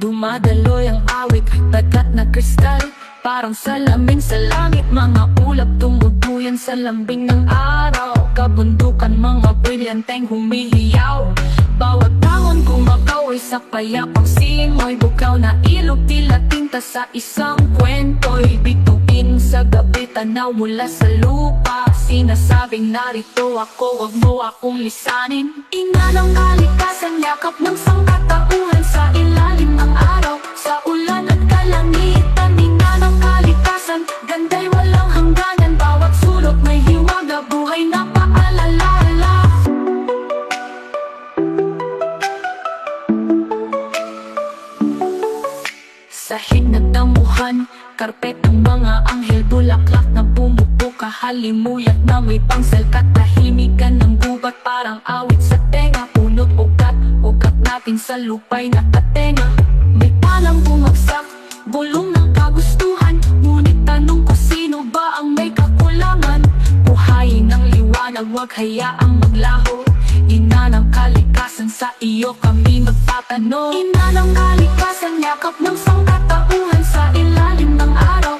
Dumadaloy ang awit, tagat na kristal, parang salamin sa langit. Mga ulap tumutuyan sa lambing ng araw, kabundukan mga brilyanteng humihiyaw. Bawat dahon gumagaw ay sa payapang simoy, bukaw na ilog tila tinta sa isang kwento'y bituin sa gabi, tanaw mula sa lupa. Sinasabing narito ako, wag mo akong lisanin. Ina ng kalikasan, yakap ng sangkatauhan sa ilalim ng araw, sa ulan at kalangitan. Ina ng kalikasan, ganda'y walang hangganan, bawat sulok may hiwaga, buhay na paalala. Sahig na damuhan, karpet ng mga anghel, bulaklak na bumubo, kahalimuyat na may pangsal, katahimikan ng gubat, parang awit sa tenga. Punot ugat, ugat natin sa lupay nakatenga. May palang bumagsak, bulong ng kagustuhan, ngunit tanong ko sino ba ang may kakulangan. Buhayin ng liwanag, wag hayaang maglaho. Ina ng kalikasan, sa iyo kami magtatanong. Ina ng kalikasan, yakap ng sangkatauhan sa ilalim ng araw,